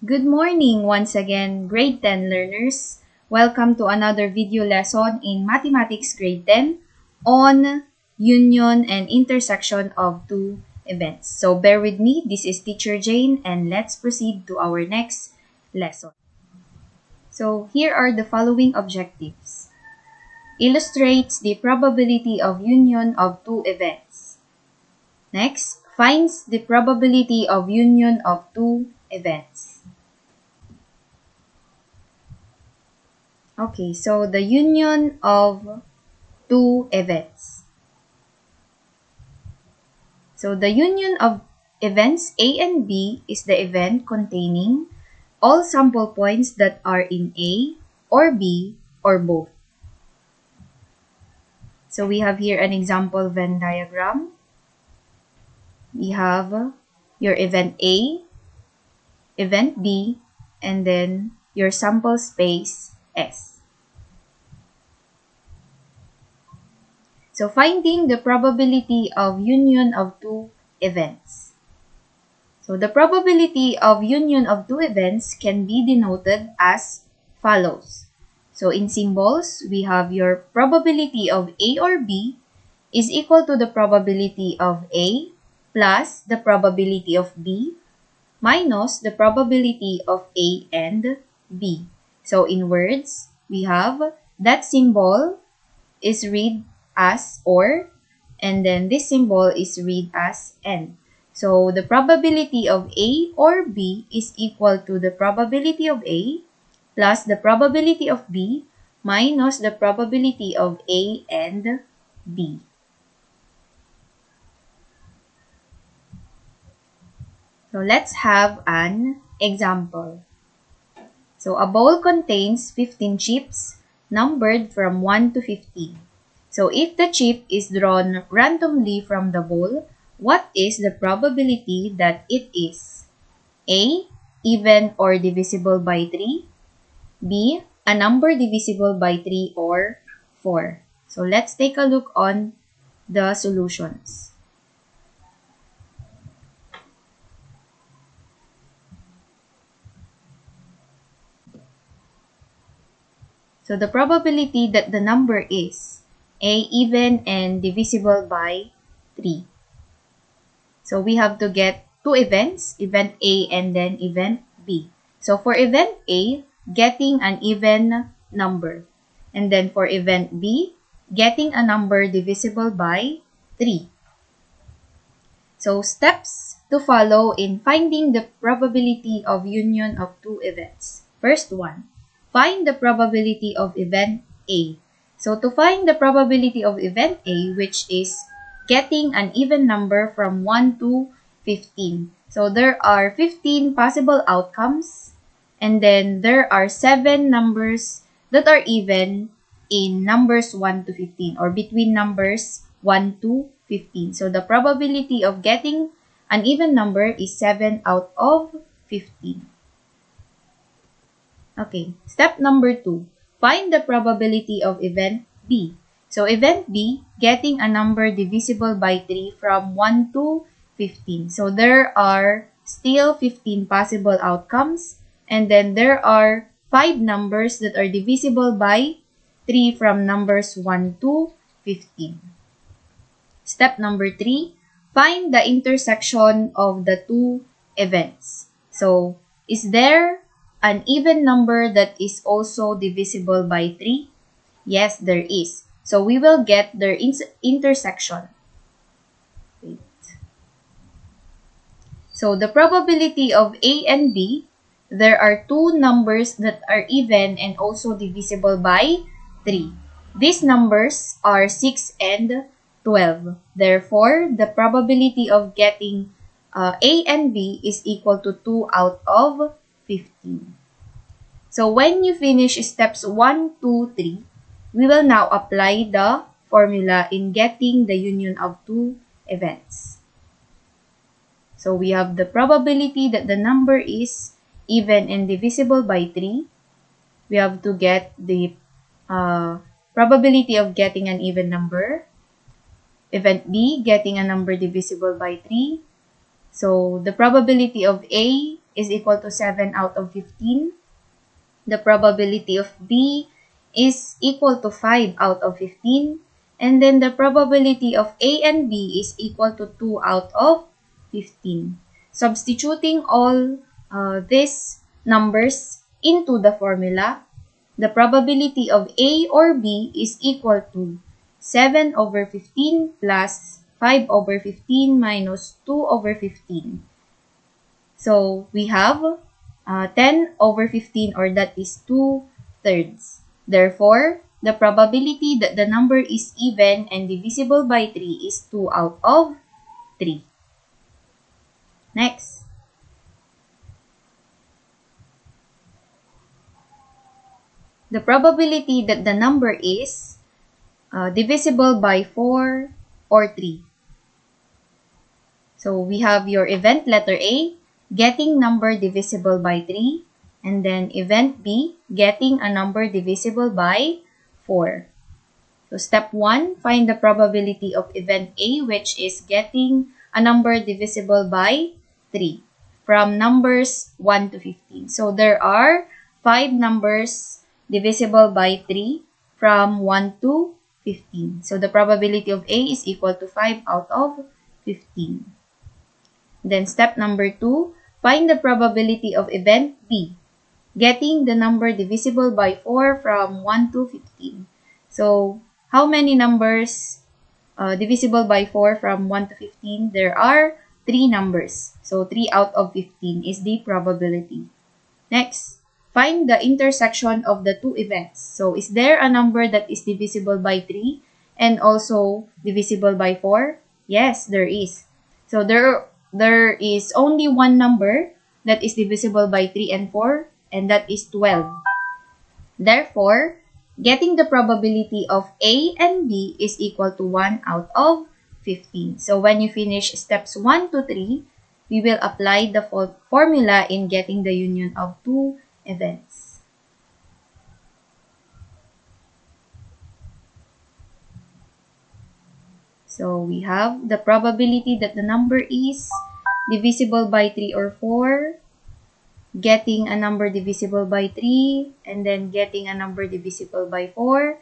Good morning once again, grade 10 learners. Welcome to another video lesson in Mathematics grade 10 on union and intersection of two events. So bear with me, this is Teacher Jane and let's proceed to our next lesson. So here are the following objectives. Illustrates the probability of union of two events. Next, finds the probability of union of two events. Okay, so the union of two events. So the union of events A and B is the event containing all sample points that are in A or B or both. So we have here an example Venn diagram. We have your event A, event B, and then your sample space S. So finding the probability of union of two events. So the probability of union of two events can be denoted as follows. So in symbols, we have your probability of A or B is equal to the probability of A plus the probability of B minus the probability of A and B. So in words, we have that symbol is read as or, and then this symbol is read as n. So the probability of A or B is equal to the probability of A plus the probability of B minus the probability of A and B. So let's have an example. So a bowl contains 15 chips numbered from 1 to 15. So if the chip is drawn randomly from the bowl, what is the probability that it is? A, even or divisible by 3. B, a number divisible by 3 or 4. So let's take a look on the solutions. So the probability that the number is A, even and divisible by 3. So we have to get two events, event A and then event B. So for event A, getting an even number. And then for event B, getting a number divisible by 3. So steps to follow in finding the probability of union of two events. First one, find the probability of event A. So to find the probability of event A, which is getting an even number from 1 to 15. So there are 15 possible outcomes, and then there are 7 numbers that are even in numbers 1 to 15 or between numbers 1 to 15. So the probability of getting an even number is 7 out of 15. Okay, step number 2. Find the probability of event B. So event B, getting a number divisible by 3 from 1 to 15. So there are still 15 possible outcomes, and then there are 5 numbers that are divisible by 3 from numbers 1 to 15. Step number 3, find the intersection of the two events. So, is there an even number that is also divisible by 3? Yes, there is. So, we will get their intersection. Wait. So, the probability of A and B, there are two numbers that are even and also divisible by 3. These numbers are 6 and 12. Therefore, the probability of getting A and B is equal to 2 out of 15. So when you finish steps 1, 2, 3, we will now apply the formula in getting the union of two events. So we have the probability that the number is even and divisible by 3. We have to get the probability of getting an even number. Event B, getting a number divisible by 3. So the probability of A is equal to 7 out of 15. The probability of B is equal to 5 out of 15. And then the probability of A and B is equal to 2 out of 15. Substituting all these numbers into the formula, the probability of A or B is equal to 7 over 15 plus 5 over 15 minus 2 over 15. So we have 10 over 15, or that is 2/3. Therefore, the probability that the number is even and divisible by 3 is 2 out of 3. Next. The probability that the number is divisible by 4 or 3. So we have your event letter A, getting number divisible by 3, and then event B, getting a number divisible by 4. So step 1, find the probability of event A, which is getting a number divisible by 3 from numbers 1 to 15. So there are 5 numbers divisible by 3 from 1 to 15. So the probability of A is equal to 5 out of 15. Then step number 2, find the probability of event B, getting the number divisible by 4 from 1 to 15. So how many numbers divisible by 4 from 1 to 15? There are 3 numbers. So 3 out of 15 is the probability. Next, find the intersection of the two events. So is there a number that is divisible by 3 and also divisible by 4? Yes, there is. So there is only one number that is divisible by 3 and 4, and that is 12. Therefore, getting the probability of A and B is equal to 1 out of 15. So when you finish steps 1 to 3, we will apply the formula in getting the union of two events. So we have the probability that the number is divisible by 3 or 4, getting a number divisible by 3, and then getting a number divisible by 4.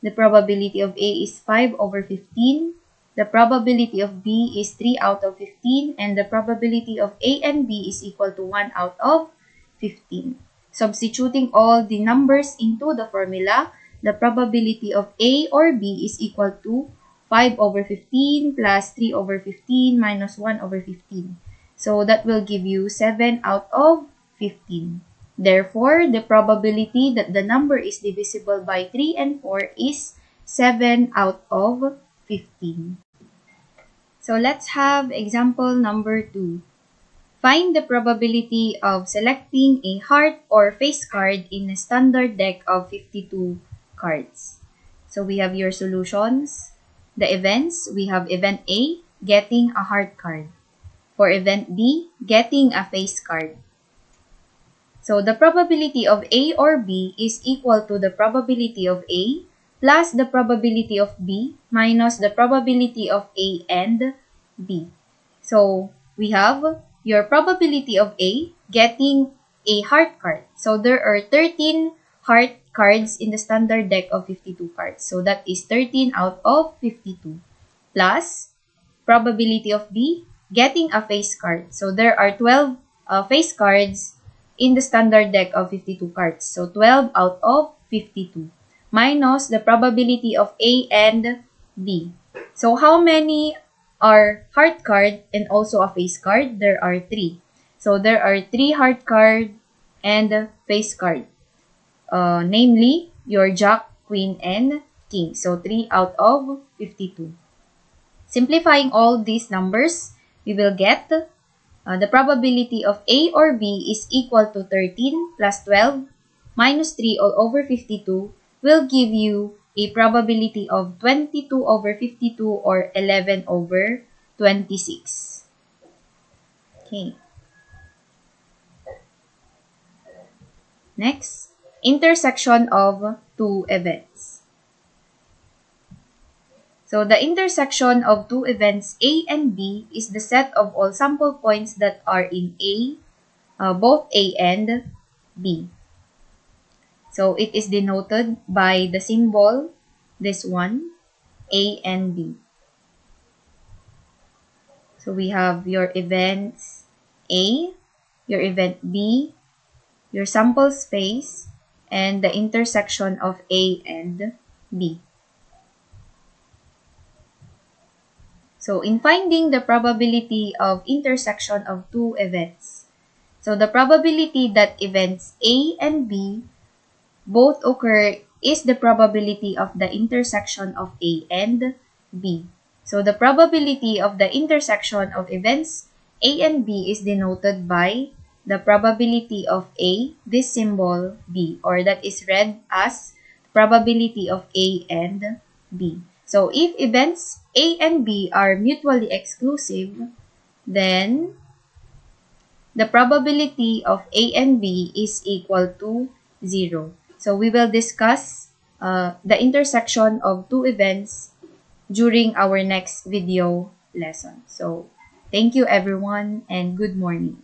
The probability of A is 5 over 15. The probability of B is 3 out of 15. And the probability of A and B is equal to 1 out of 15. Substituting all the numbers into the formula, the probability of A or B is equal to 5 over 15 plus 3 over 15 minus 1 over 15. So that will give you 7 out of 15. Therefore, the probability that the number is divisible by 3 and 4 is 7 out of 15. So let's have example number 2. Find the probability of selecting a heart or face card in a standard deck of 52 cards. So we have your solutions. The events, we have event A, getting a heart card. For event B, getting a face card. So the probability of A or B is equal to the probability of A plus the probability of B minus the probability of A and B. So we have your probability of A getting a heart card. So there are 13 heart cards in the standard deck of 52 cards. So that is 13 out of 52. Plus probability of B getting a face card. So there are 12 face cards in the standard deck of 52 cards. So 12 out of 52. Minus the probability of A and B. So how many are heart card and also a face card? There are 3. So there are 3 heart card and face card. Namely, your Jack, Queen, and King. So 3 out of 52. Simplifying all these numbers, we will get the probability of A or B is equal to 13 plus 12 minus 3 all over 52 will give you a probability of 22 over 52 or 11 over 26. Okay. Next, intersection of two events. So the intersection of two events A and B is the set of all sample points that are in A both A and B. So it is denoted by the symbol, this one, A and B. So we have your events A, your event B, your sample space, and the intersection of A and B. So in finding the probability of intersection of two events, so the probability that events A and B both occur is the probability of the intersection of A and B. So the probability of the intersection of events A and B is denoted by the probability of A, this symbol B, or that is read as probability of A and B. So if events A and B are mutually exclusive, then the probability of A and B is equal to 0. So we will discuss the intersection of two events during our next video lesson. So thank you everyone and good morning.